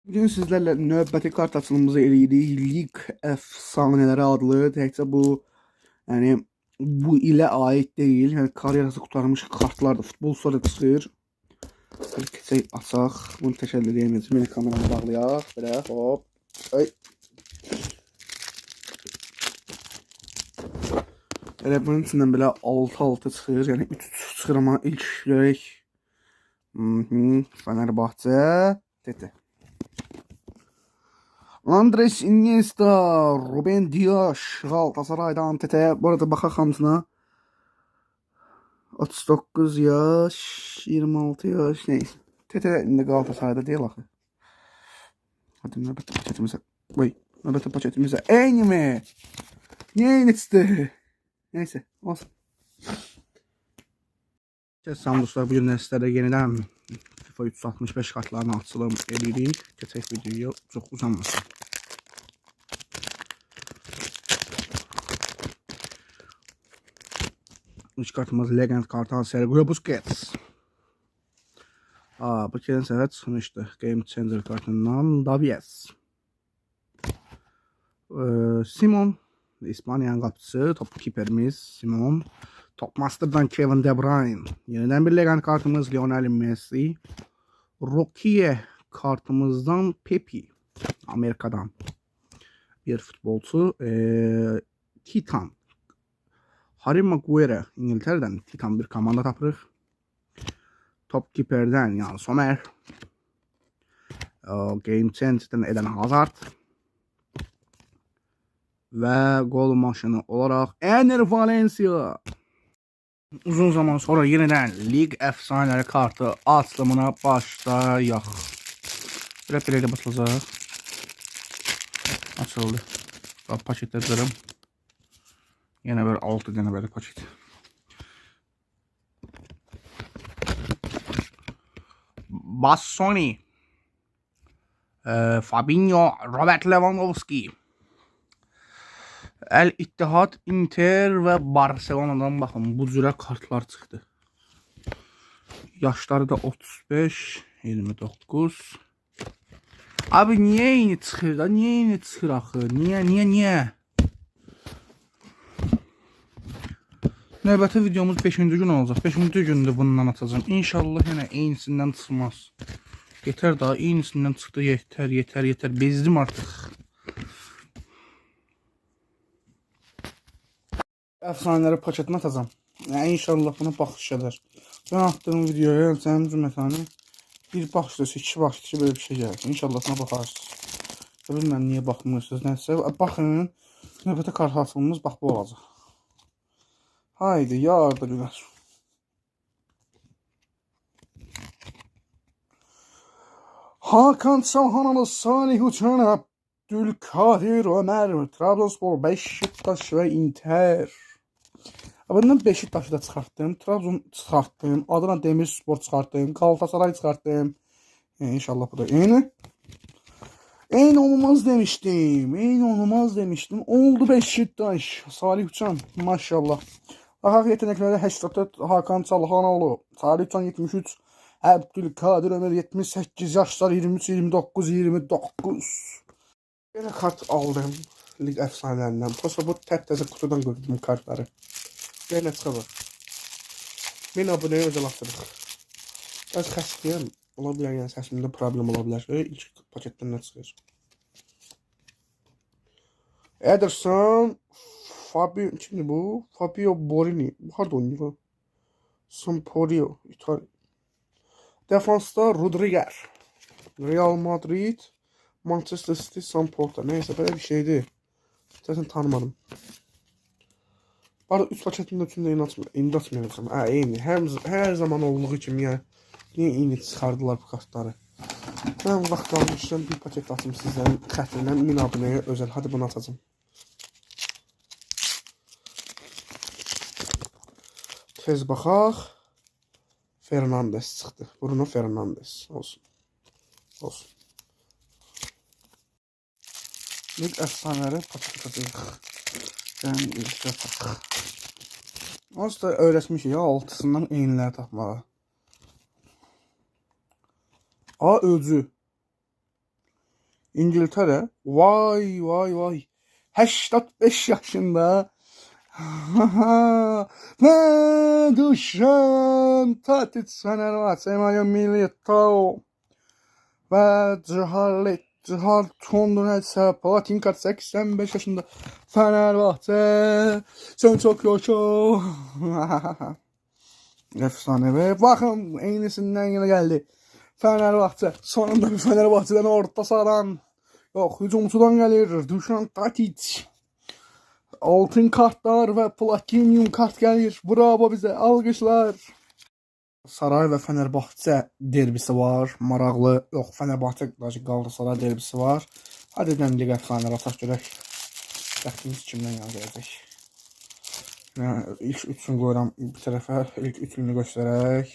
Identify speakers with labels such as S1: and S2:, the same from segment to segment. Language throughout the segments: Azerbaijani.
S1: Bugün sizlerle növbəti kart açılımımızı eləyirik. Lig Efsaneleri adlı. Təkcə bu, yəni bu ilə aid deyil. Yəni karyerası qurtarmış kartlardır. Futbolçular da çıxır. Bir keçək açaq. Bunu təşəkkür edəyimiz. Məni kameramı bağlayaq. Belə hop. Ay. Elə bunun içindən belə 6-6 çıxır. Yəni 3 çıxır amma ilk görək. Fenerbahçe. Tete. Andres Iniesta, Ruben Dias, Galatasaray'dan Tete. Bu arada baxaq hamısına. 39 yaş, 26 yaş, neyse. Tete indi Galatasaray'da değil axı. Hadi növbəti paketimizə. Vay, növbəti paketimizə. Eyni mi? Niye eyniçdi? Neyse, olsun. Salam dostlar, bugün sizlərə yenidən FIFA 365 kartlarını açılım edirik. Keçək videoyu çox uzanmasın. İlk kartımız Legend kartı Sergio Busquets. Bu keçən səfər çıxmışdı. Game Changer kartından Davies. Simon, İspanya'nın qapıcısı, top keeperimiz Simon. Top Master'dan Kevin De Bruyne. Yeniden bir Legend kartımız Lionel Messi. Rokiye kartımızdan Pepe. Amerika'dan bir futbolcu. Titan. Harry Maguire İngiltere'den Titan bir komanda tapırıq. Top keeper'den yani Sommer. Game Changer'dan Eden Hazard. Ve gol maşını olarak Ener Valencia. Uzun zaman sonra yeniden lig efsaneleri kartı açılımına başlayaq. Belə basılacaq. Açıldı. Paketler qırım. Yine böyle 6 tane böyle paket. Bassoni. Fabinho, Robert Lewandowski. El İttihad, Inter ve Barcelona'dan bakın bu cürə kartlar çıxdı. Yaşları da 35, 29. Abi niye eyni çıxır da? Niye eyni çıxır axı? Niye? Növbəti videomuz 5-ci gün olacaq. 5-ci gündə bundan atacağım. İnşallah yenə eynisindən çıxmaz. Yeter daha eynisindən çıxdı. Yeter. Bezdim artıq. Efsaneleri paketine atacağım. Yani inşallah buna baxış eder. Ben attığım videoya sənin cümlətəni bir baxışda, iki baxışda böyle bir şey gəlir. İnşallah buna baxarsınız. Bilmem niye baxmıyorsunuz. Neyse baxın. Növbəti kart açılımımız bax bu olacaq. Haydi yardı gülər. Hakan Çalhanoğlu, Salih Uçan, Abdülkadir Ömer, Trabzonspor, Beşiktaş ve Inter. Bundan Beşiktaş'ı da çıxartdım, Trabzon çıxartdım, Adana Demirspor çıxartdım, Galatasaray çıxartdım. İnşallah bu da eyni. Eyni olmaz demiştim. Oldu Beşiktaş. Salih Uçan maşallah. Baxaq yeteneklərdə 84 Hakan Çalhanoğlu, Salih Uçan 73, Abdülkadir Ömer 78 yaşlar 23, 29. Belə kart aldım lig efsanelerinden. Prosta bu təzə kutudan gördüm kartları. Belə çıxır. 1000 abunəyə özel atırıq. Biraz xəstəyəm. Ola bilər, yəni səsimdə problem ola bilər. İlk paketdən nə çıxır? Ederson, Fabio, kimdir bu? Fabio Borini. Harda oynayır? Sampaio, İtalya. Defansta Rudiger. Real Madrid, Manchester City, Samporta. Neyse böyle bir şeydi. Zaten tanımadım. Bu arada 3 paketin içinde indi atmayacağım. Eyni. Her zaman olduğu kimi yani. Niye eyni çıxardılar bu kartları? Ben vaxt almışım, bir paket atım sizlərin xətrindən 1000 abunəyə özel. Hadi bunu atacağım. Tez baxaq. Fernandes çıxdı. Bruno Fernandes. Olsun. Lig efsaneleri paket atacaq. Ben ilk atacaq. Aslında öyrətmişik ya 6'sından eyniləri tapmağa. Öcü. İngiltere. Vay vay vay. 85 yaşında. Ve düşen tatit Fenerbahçe Milliyetto. Ve Cihar Tondunetse Palatinkat 85 yaşında. Fenerbahçe sen çok yaşa. Efsane ve bakın aynısından yine geldi. Fenerbahçe sonunda bir Fenerbahçe'den orta sahadan yok hücumcudan gelir. Dušan Tadić. Altın kartlar ve platinum kart gelir. Bravo bize. Alkışlar. Saray ve Fenerbahçe derbisi var. Maraqlı. Yox, Fenerbahçe Galatasaray derbisi var. Hadi edən liqa efsanələr ataq görək. Bəxtimiz kimdən yana gələcək. İlk üçünü qoyuram bir tərəfə. İlk üçünü göstərək.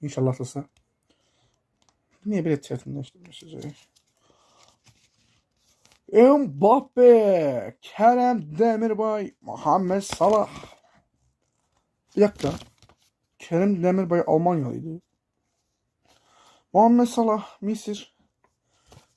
S1: İnşallah atılsa. Niye böyle çetinleştirmişiz? Mbappe, Kerem Demirbay, Muhammed Salah. Bir dakika. Kerem Demirbay Almanyalıydı. Muhammed Salah, Mısır.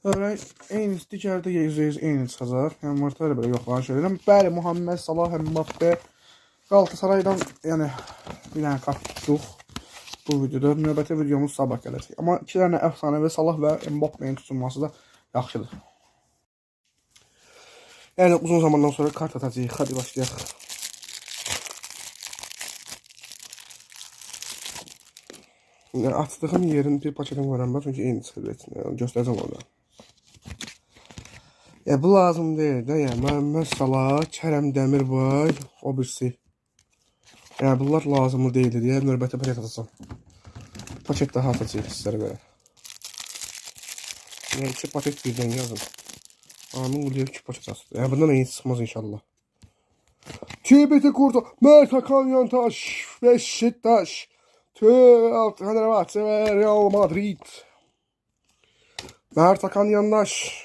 S1: Öyle en istikerde %100 en çıxacaq. Yəni vartları belə yoxlanış edirəm. Bəli, Muhammed Salah, Mbappe, Galatasaraydan yəni bir dənə kart tutduq. Bu videoda növbəti videomuz sabah gələcək. Amma iki dənə əfsanəvi Salah və Mbappe'nin tutulması da yaxşıdır. Yəni uzun zamandan sonra kart atacağıq. Hadi başlayaq. Yəni atdığım yerin bir paçetini qoyuram ben çünki eyni çıxır. Yəni göstərəcəm orada. Bu lazım deyil də. Yəni Muhammed Salah, Kerem Demirbay, o birisi. Yəni bunlar lazımlı deyildi deyə növbəti paket atacağım. Paket daha atacağıq sizlərə görə. Yəni 2 paket birdən yazın. Amin qulluya 2 paket atdı. Yəni bundan iyi çıxmaz inşallah. TBT kurdu. Mert Hakan Yantaş, Beşiktaş, Fenerbahçe ve Real Madrid. Mert Hakan Yandaş.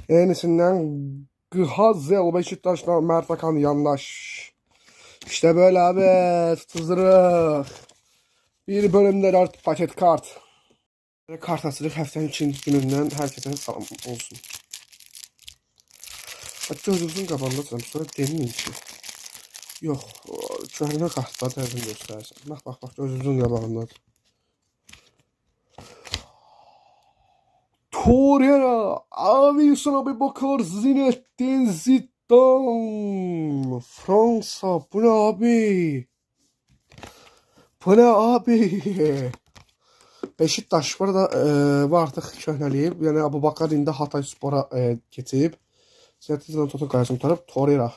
S1: Yenisinden Ghazel Beşiktaş'tan Mert Hakan Yandaş. İşte böyle abi tutuzduruk. Bir bölümde 4 paket kart. Kart açılır haftanın 2. gününden herkese salam olsun. Bak gözümüzün qabağında tutam sonra demin ki. Yox, köhnə kartlar tərəfini göstərsən. Bax gözümüzün qabağındadır. Torreira, abi sana bir bakar Zinedine Zidane. Fransa, bu ne abi? Bu ne abi? Beşiktaş burada var artıq köhnəliyib. Yəni Abubakar indi Hatay Spor'a keçib. Ziyadətlə Totun qarşısını tutarıb Torreira.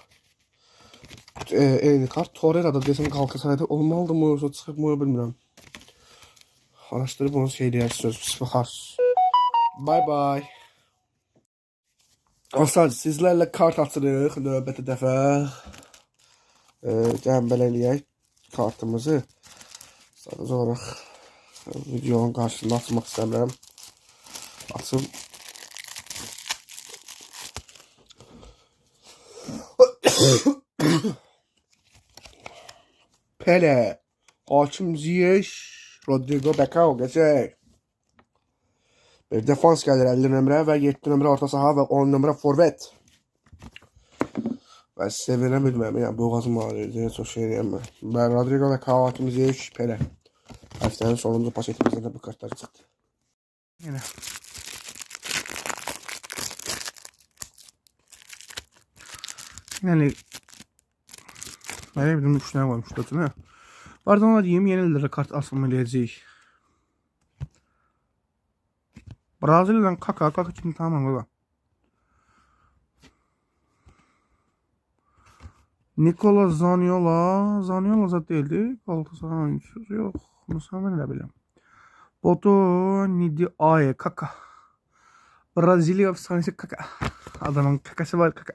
S1: Eyni kart. Torreira da desəm Galatasarayda olmalıdır mı yoksa çıxıb mı bilmirəm. Araşdırıb onu şey deyərsiniz. Baxarsınız. Bye bye. Dostlar sizlərlə kart açırıq növbəti dəfə. Gəlin belə eləyək kartımızı. Sadəcə olaraq videonun qarşısında açmaq istəmirəm. Açım. Pele, Hakim Ziyech, Rodrigo Becao geçək. Bir defans gəlir 50 nömrə və 7 nömrə orta saha və 10 nömrə forvet. Və sevinə bilməm, yəni boğazım ağrıyır deyə çox şey deyəməm. Ben Rodrigo Becao, Hakim Ziyech, Pele. Haftanın sonuncu paketimizde de bu kartlar çıktı. Yine. Yani nereye bildim 3 tane varmış dörtüne. Pardon ona diyeyim yenilere kart asılmalıyacaq. Brazilya'dan kaka için tamam baba. Nikola Zaniola zat değildi. Galatasaray oyuncusu yok. Bunu sen ne bileyim. Boto Nidiaye kaka. Brezilya efsanesi kaka. Adamın kakası var kaka.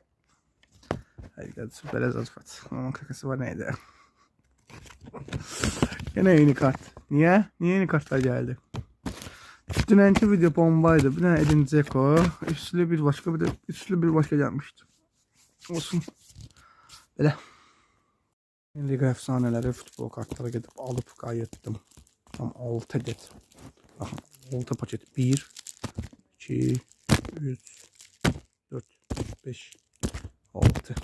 S1: Hadi gel süper azafat. Adamın kakası var neydi? Yine yeni kart. Niye? Niye yeni kartlar geldi? Dünenki video bombaydı. Bir tane Edin Dzeko. Üstlü bir başka gelmişti. Olsun. Böyle. Liga efsaneleri futbol kartları gidip alıp kaydettim. Tam 6 adet. Bakın 6 paket. 1, 2, 3, 4, 5, 6.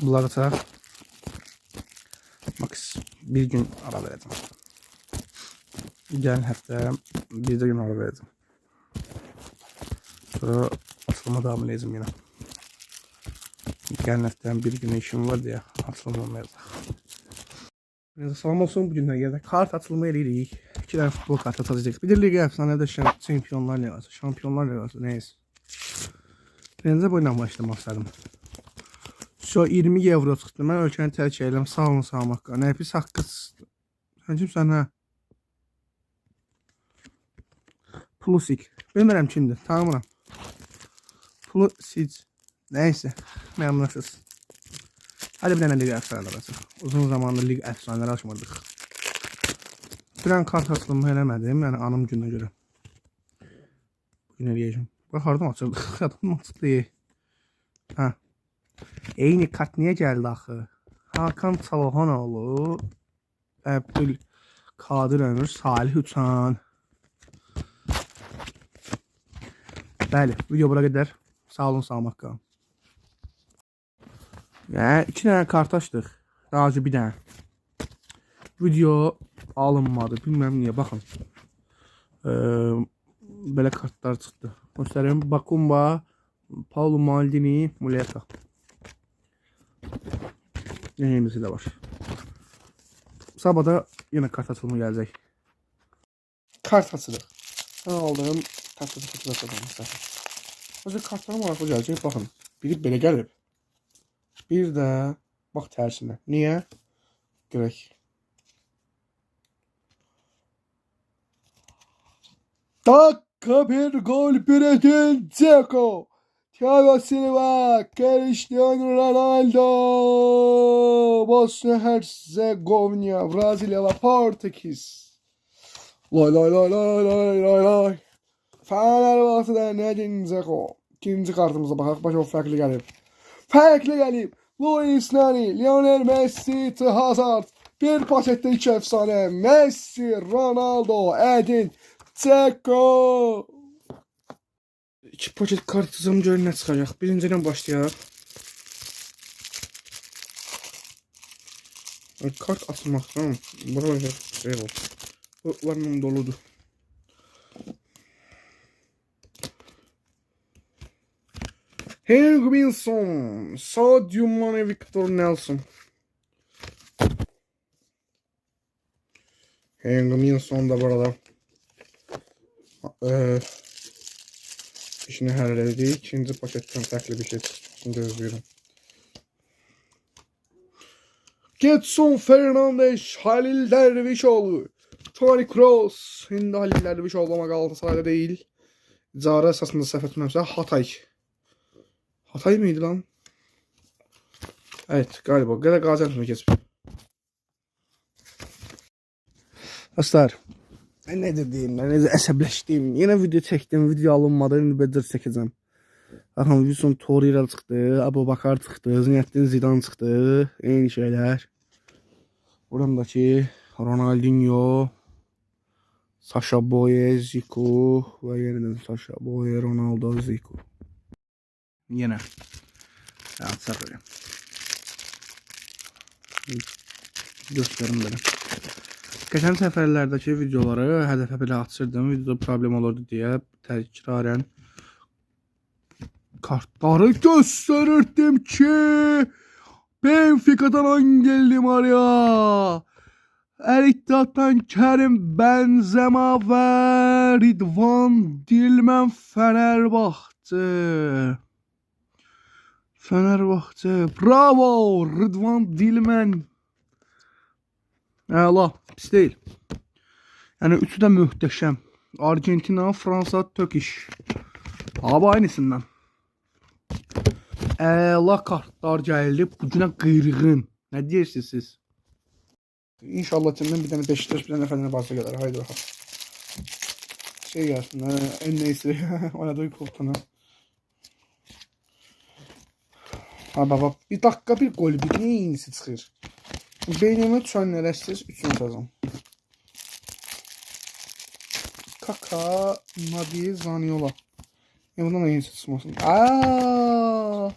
S1: Bunları da max bir gün ara verəcəm. Gələn həftə bir də gün ara verəcəm. Sonra açılıma davam edəcəm yenə. Gələn həftə bir gün işim var deyə açılım olmayacaq. Salam olsun, bugündən yerdə kart açılımı eləyirik. 2 dənə futbol kartı açacağıq. Bir də Liga Əfsanədə Çempionlar Liqası, Şampionlar Liqası nəyiz? Birinci bu ilə başlamaq istədim. Şu 20 euro çıxdı. Mən ölkəni tərk edirəm. Sağ olun, sağ olun haqqı. Nə pis haqqı. Sən kimsən hə? Plusik. Bilmirəm kimdir. Tanımıram. Plusik. Nəysə. Məmnunsunuz. Hadi bir dənə Liga Əfsanələri açıq. Uzun zamandır Liga Əfsanələri açmadıq. Bir dənə kart açılımı eləmədim. Yəni anım gününə görə. Bugün eləyəcəm. Bax, hardan açırdıq? Adamın açıldı. Hə. Eyni kart niyə gəldi axı? Hakan Çalhanoğlu, Əbdül Qadir Ömür, Salih Uçan. Bəli, video bura qədər. Sağ olun, sağ olun haqqı. Yəni 2 dənə kart açdıq. Daha bir dənə. Video alınmadı. Bilməm niyə, baxın. Belə kartlar çıxdı. Göstərim. Bakumba, Paulo Maldini, Muleka. Neyimizi də var. Sabahda yenə kart açılımı gələcək. Kart açılır. Mən aldığım kart açılır. Özü kartlar maraqlı gələcək. Baxın. Biri belə gəlib. Bir də bax tərsinə. Niyə? Görək. Dakika bir gol Edin Dzeko. Thiago Silva, Cristiano Ronaldo, Bosna Herzegovina, Brezilya və Portekiz. Lay lay lay lay lay lay lay. Fenerbahçe'den Edin Dzeko. İkinci kartımıza baxaq. Bax o fərqli gəlib. Fərqli gəlib. Luis Nani, Lionel Messi, Hazard. Bir paketdə 2 əfsanə. Messi, Ronaldo, Edin Dzeko. 2 paket kart yazım görün nə çıxacaq. Birinciden başlayaq. Kart atmaqdan burada şey var. Bunlarla doludur. Heung-min Son, Sadio Mane, Victor Nelson. Heung-min Son da burada. İşini hallederdik. İkinci paketten fərqli bir şey çıxsın gözləyirəm. Getson Fernandes, Halil Dervişoğlu, Toni Kroos. İndi Halil Dervişoğlu ama Galatasaray'da değil. İcara əsasında səhv etmirəmsə Hatay. Hatay mıydı lan? Evet galiba. Gaziantep'e geçip. Dostlar. Nedir diyeyim, necə əsəbləşdim. Yenə video çəkdim, video alınmadı, indi bedir çəkəcəm. Baxın, Wilson Torreira çıxdı, Abubakar çıxdı, Zinedine Zidane çıxdı, eyni şeylər. Buramdakı Ronaldinho, Sasha Boye, Zico və yenidən Sasha Boye, Ronaldo, Zico. Yenə. Açaq öyle. Göstərim belə. Geçen səfərlərdəki videoları hədəfə belə açırdım. Videoda problem olurdu deyə təkrarən kartları göstərirdim ki Benfica'dan Angel Di Maria, El Ittihad'dan Kerim Benzema və Ridvan Dilmen Fenerbahçe. Bravo Ridvan Dilmen. Əla, pis deyil. Yəni üçü də möhtəşəm. Argentina, Fransa, Tökiş. Abi aynısından. Əla kartlar gəldi. Bu günə qıyrığın. Nə deyirsiniz siz? İnşallah timdən bir dənə Beşiktaş, bir dənə Fenerbahçe gələr. Haydi bakalım. Şey gəlsin. En neyse. Oynadığı koltuğuna. Ha baba. Bir dakika bir gol. Bir niyə iyisi çıxır? Beynime düşən nələşsiz 3 atacağım. Kaka Nabi Zaniola. Bundan da yenisi tutmasın. Aaaa.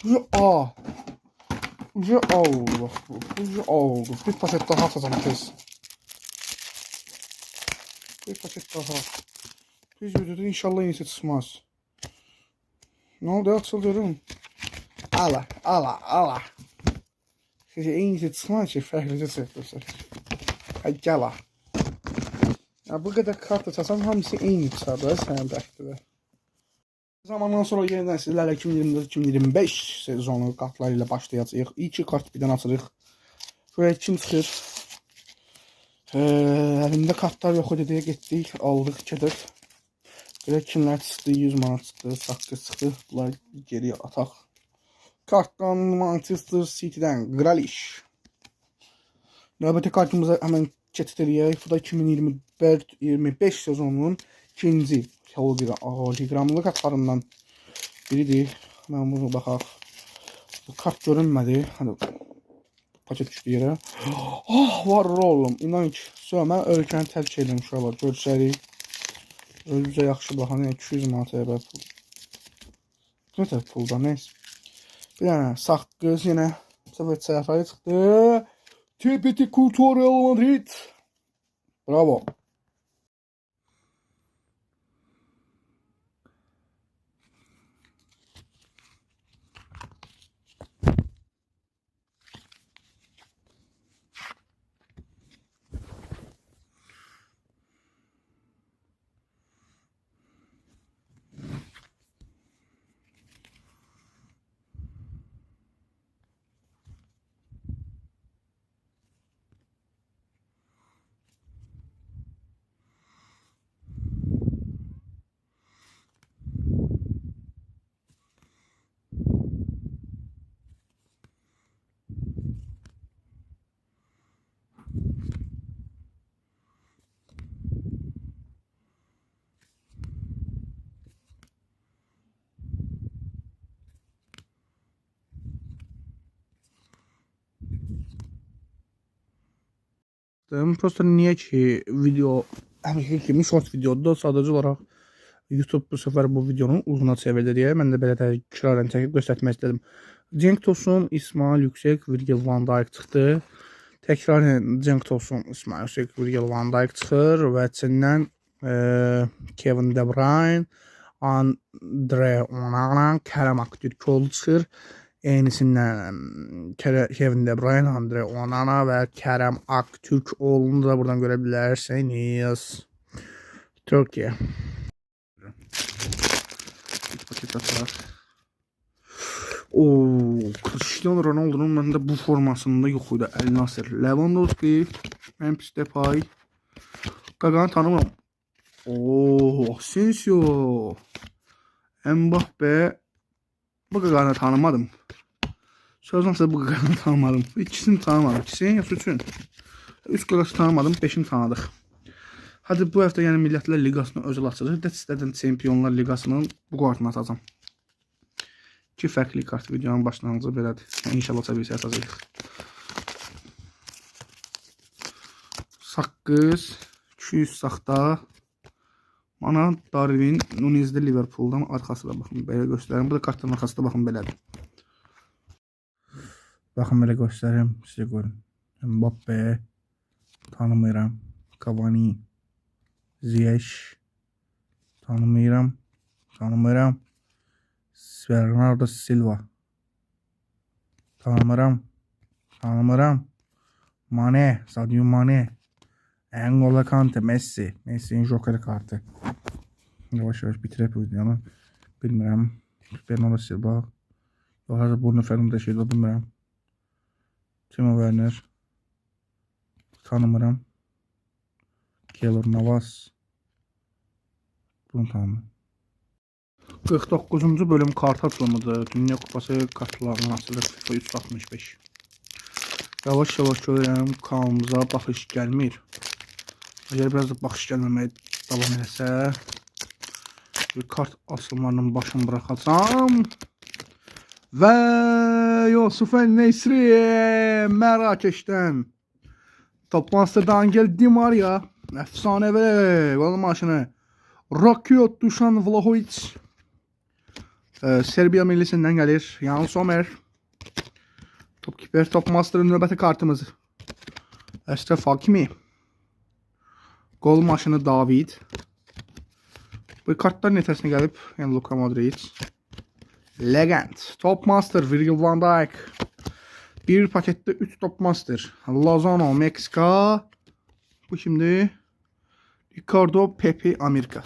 S1: Ucu A. Ucu A oldu bak bu. Ucu A oldu. Bir paket daha atacağım tez. Bir paket daha. Biz videoda inşallah yenisi tutmaz. Ne oldu? Açılıyorum. Ala. Size yenisi tutmaz ki fərqlicə çəkdirsin. Hadi gel ha. Ya bu kadar kart açarsam hamısı eyni çıxardır sənin dəstədə. Zamandan sonra yeniden sizlerle 2024-2025 sezonu kartları ile başlayacağıq. İki kart birdən açırıq. Şuraya kim çıxır? Elimdə kartlar yox idi deyə getdik, aldıq, gedik. Belə kimlər çıxdı? 100 manat çıxdı, saqqız çıxdı. Bunları geriyə ataq. Kartdan Manchester City'dən Grealish. Növbəti kartımıza hemen keçid eləyək. Bu da 2024-25 sezonunun ikinci holoqramlı kartlarından biridir. Mən bunu baxaq. Bu kart görünmədi. Hadi paket düşdü yerə. Ah, var oğlum. İnan ki, mən ölkəni tərk edirəm uşaqlar. Görsərik. Özümüzə yaxşı baxan 200 manat əvvəl pul. Ne tər pulda, neyse. Bir dənə saqqız yenə səfət səhifəyə çıxdı. TPT Kultur Real Madrid. Bravo. Prosta niye ki video həmişə kimi short videodur, sadəcə olaraq YouTube bu sefer bu videonun uzuna çevirdi diye mən də belə təkrarən çəkib göstərmək istedim. Cenk Tosun, İsmail Yüksek, Virgil van Dijk çıxdı. Təkrarən Cenk Tosun, İsmail Yüksek, Virgil van Dijk çıxır və içindən Kevin De Bruyne, Andre Onana, Kerem Aktürkoğlu çıxır. Yenisindən Kevin De Bruyne, Andre Onana və Kerem Aktürkoğlu'nu da buradan görə bilərsiniz. Türkiye. Bir paket atar. Cristiano Ronaldo'nun məndə bu formasında yox idi. El Nasr, Lewandowski, Memphis Depay. Qaqanı tanımıram. Asensio, Mbappe. Bu qaqanı tanımadım. Sözümsə bu qaqanı tanımadım. İkisini tanımadım. İkisini yoxsa üçün. 3 qaqası tanımadım, 5'ini tanıdıq. Hadi bu hafta yani Millətlər Liqasını özəl açılır. Də istədim Çempionlar Liqasının bu kartını atacağım. İki fərqli kart videonun başlanğıcı belədir. İnşallah səviyyəsi atacağıq. Saqqız, 200 saxta. Bana Darwin Nunez'de Liverpool'dan arkası da baxın. Belə göstərim. Bu da kartın arkası da baxın belədir. Baxın belə göstərim. Sizə görün. Mbappe. Tanımıram. Cavani. Ziyech. Tanımıram. Bernardo Silva. Tanımıram. Mane. Sadio Mane. N'Golo Kante. Messi. Messi'nin Joker kartı. Yavaş bitirip videonu. Bilmirəm. Bernardo Silva. Yoxsa Bruno Fernandes şeydə bilmirəm. Timo Werner. Tanımıram. Keylor Navas. Bunu tanımıram. 49. bölüm kart açılımıdır. Dünya Kupası kartlarının açılır. FIFA 365. Yavaş görürəm kanalımıza baxış gəlmir. Əgər biraz da baxış gəlməməyə davam eləsə, bir kart açılımlarının başını bıraxacağım. Və Yusuf El-Nesri Mərakeşdən Top Master'da Angel Di Maria. Efsanevi gol maşını. Rakiot Dušan Vlahović. Serbiya millisindən gəlir. Jan Sommer. Topkeeper Top Master'ın növbəti kartımız. Əşrəf Hakimi. Gol maşını David. Bu kartlar netəsinə gəlib. Yəni Luka Modric. Legend. Top Master Virgil van Dijk. Bir pakette 3 Top Master. Lozano Meksika. Bu şimdi Ricardo Pepe Amerika.